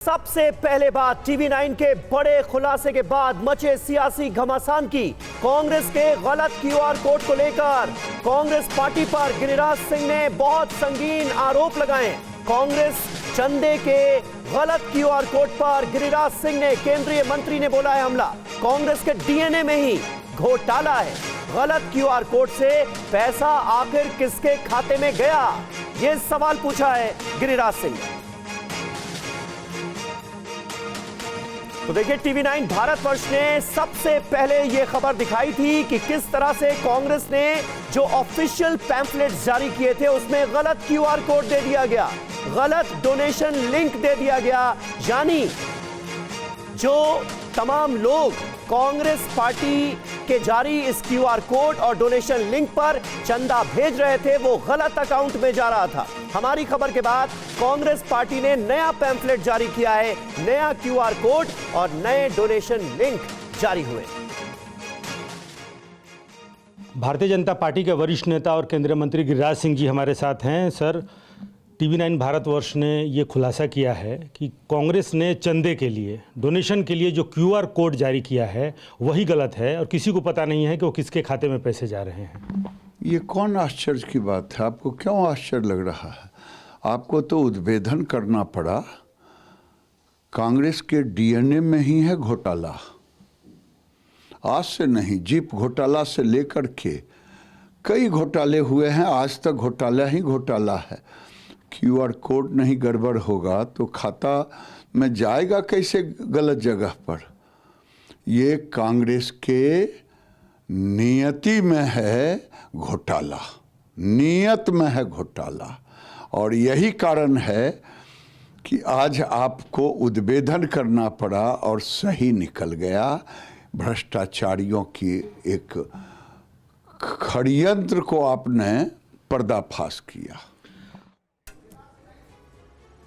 सबसे पहले बात TV9 के बड़े खुलासे के बाद मचे सियासी घमासान की। कांग्रेस के गलत क्यूआर कोड को लेकर कांग्रेस पार्टी पर गिरिराज सिंह ने बहुत संगीन आरोप लगाए। कांग्रेस चंदे के गलत क्यूआर कोड पर गिरिराज सिंह ने केंद्रीय मंत्री ने बोला है हमला। कांग्रेस के डीएनए में ही घोटाला है। गलत क्यूआर कोड से पैसा आखिर किसके खाते में गया, यह सवाल पूछा है गिरिराज सिंह ने। तो देखिए, TV9 भारतवर्ष ने सबसे पहले यह खबर दिखाई थी कि किस तरह से कांग्रेस ने जो ऑफिशियल पैम्फलेट जारी किए थे उसमें गलत क्यूआर कोड दे दिया गया, गलत डोनेशन लिंक दे दिया गया। यानी जो तमाम लोग कांग्रेस पार्टी के जारी इस क्यूआर कोड और डोनेशन लिंक पर चंदा भेज रहे थे वो गलत अकाउंट में जा रहा था। हमारी खबर के बाद कांग्रेस पार्टी ने नया पैम्फलेट जारी किया है, नया क्यूआर कोड और नए डोनेशन लिंक जारी हुए। भारतीय जनता पार्टी के वरिष्ठ नेता और केंद्रीय मंत्री गिरिराज सिंह जी हमारे साथ हैं। सर, TV9 भारतवर्ष ने ये खुलासा किया है कि कांग्रेस ने चंदे के लिए, डोनेशन के लिए जो क्यूआर कोड जारी किया है वही गलत है और किसी को पता नहीं है कि वो किसके खाते में पैसे जा रहे हैं। ये कौन आश्चर्य की बात है? आपको क्यों आश्चर्य लग रहा है? आपको तो उद्भेदन करना पड़ा। कांग्रेस के डीएनए में ही है घोटाला। आज से नहीं, जीप घोटाला से लेकर के कई घोटाले हुए हैं, आज तक घोटाला ही घोटाला है। क्यूआर कोड नहीं गड़बड़ होगा तो खाता में जाएगा कैसे गलत जगह पर? ये कांग्रेस के नियति में है घोटाला, नियत में है घोटाला। और यही कारण है कि आज आपको उद्भेदन करना पड़ा और सही निकल गया। भ्रष्टाचारियों की एक षड्यंत्र को आपने पर्दाफाश किया।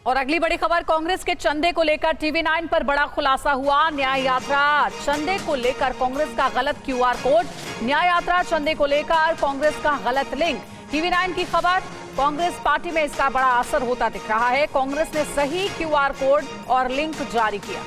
और अगली बड़ी खबर, कांग्रेस के चंदे को लेकर TV9 पर बड़ा खुलासा हुआ। न्याय यात्रा चंदे को लेकर कांग्रेस का गलत क्यूआर कोड, न्याय यात्रा चंदे को लेकर कांग्रेस का गलत लिंक। TV9 की खबर, कांग्रेस पार्टी में इसका बड़ा असर होता दिख रहा है। कांग्रेस ने सही क्यूआर कोड और लिंक जारी किया।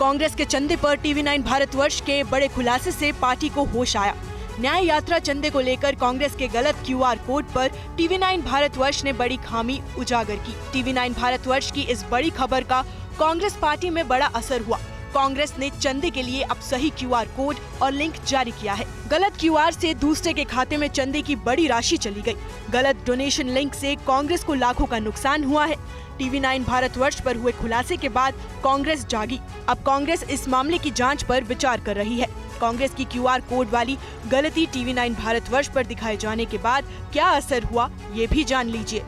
कांग्रेस के चंदे पर TV9 भारतवर्ष के बड़े खुलासे से पार्टी को होश आया। न्याय यात्रा चंदे को लेकर कांग्रेस के गलत क्यूआर कोड पर TV9 भारतवर्ष ने बड़ी खामी उजागर की। TV9 भारतवर्ष की इस बड़ी खबर का कांग्रेस पार्टी में बड़ा असर हुआ। कांग्रेस ने चंदे के लिए अब सही क्यूआर कोड और लिंक जारी किया है। गलत क्यूआर से दूसरे के खाते में चंदे की बड़ी राशि चली गई। गलत डोनेशन लिंक से कांग्रेस को लाखों का नुकसान हुआ है। TV9 भारतवर्ष पर हुए खुलासे के बाद कांग्रेस जागी। अब कांग्रेस इस मामले की जांच पर विचार कर रही है। कांग्रेस की क्यूआर कोड वाली गलती TV9 भारतवर्ष पर दिखाए जाने के बाद क्या असर हुआ, ये भी जान लीजिए।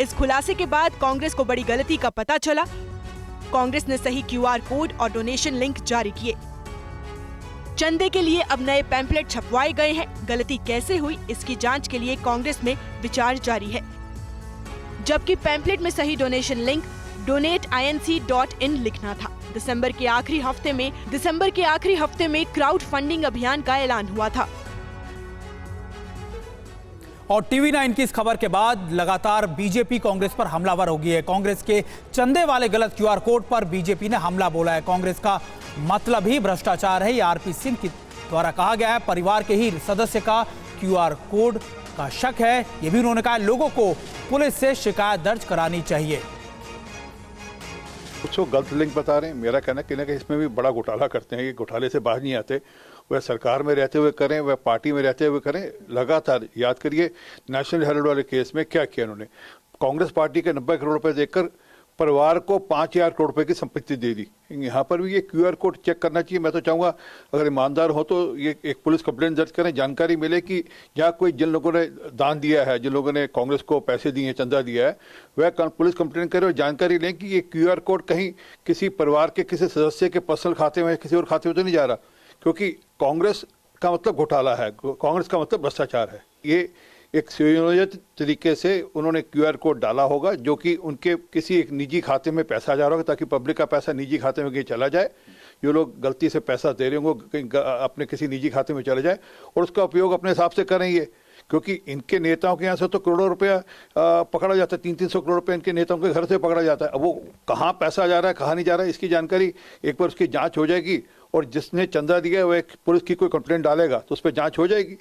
इस खुलासे के बाद कांग्रेस को बड़ी गलती का पता चला। कांग्रेस ने सही क्यूआर कोड और डोनेशन लिंक जारी किए। चंदे के लिए अब नए पैम्फलेट छपवाए गए हैं। गलती कैसे हुई, इसकी जांच के लिए कांग्रेस में विचार जारी है। जबकि पैम्फलेट में सही डोनेशन लिंक donateinc.in लिखना था। दिसंबर के आखिरी हफ्ते में क्राउड फंडिंग अभियान का ऐलान हुआ था। और TV9 की इस खबर के बाद लगातार बीजेपी कांग्रेस पर हमलावर हो गई है। कांग्रेस के चंदे वाले गलत क्यूआर कोड पर बीजेपी ने हमला बोला है। कांग्रेस का मतलब ही भ्रष्टाचार है, ये RP सिंह के द्वारा कहा गया है। परिवार के ही सदस्य का क्यूआर कोड का शक है, ये भी उन्होंने कहा। लोगों को पुलिस से शिकायत दर्ज करानी चाहिए। कुछ लोग गलत लिंक बता रहे हैं। मेरा कहना है कि इसमें भी बड़ा घोटाला करते हैं। ये घोटाले से बाहर नहीं आते। वह सरकार में रहते हुए करें, वह पार्टी में रहते हुए करें। लगातार याद करिए, नेशनल हेराल्ड वाले केस में क्या किया उन्होंने। कांग्रेस पार्टी के 90 करोड़ रुपए देकर परिवार को 5000 करोड़ रुपए की संपत्ति दे दी। यहाँ पर भी ये क्यूआर कोड चेक करना चाहिए। मैं तो चाहूँगा अगर ईमानदार हो तो ये एक पुलिस कंप्लेंट दर्ज करें, जानकारी मिले कि यहाँ कोई जिन लोगों ने दान दिया है, जिन लोगों ने कांग्रेस को पैसे दिए हैं, चंदा दिया है, वह पुलिस कंप्लेंट करें और जानकारी लें कि ये क्यूआर कोड कहीं किसी परिवार के किसी सदस्य के पर्सनल खाते में, किसी और खाते में तो नहीं जा रहा। क्योंकि कांग्रेस का मतलब घोटाला है, कांग्रेस का मतलब भ्रष्टाचार है। ये एक सुयोजित तरीके से उन्होंने क्यूआर कोड डाला होगा जो कि उनके किसी एक निजी खाते में पैसा जा रहा होगा ताकि पब्लिक का पैसा निजी खाते में चला जाए। ये लोग गलती से पैसा दे रहे होंगे कहीं अपने किसी निजी खाते में चले जाए और उसका उपयोग अपने हिसाब से करें ये, क्योंकि इनके नेताओं के यहाँ से तो करोड़ों रुपया पकड़ा जाता है, 300-300 करोड़ रुपया इनके नेताओं के घर से पकड़ा जाता है। अब वो कहाँ पैसा जा रहा है कहाँ नहीं जा रहा है इसकी जानकारी एक बार उसकी जांच हो जाएगी और जिसने चंदा दिया है वो एक पुलिस की कोई कंप्लेंट डालेगा तो उस पर जांच हो जाएगी।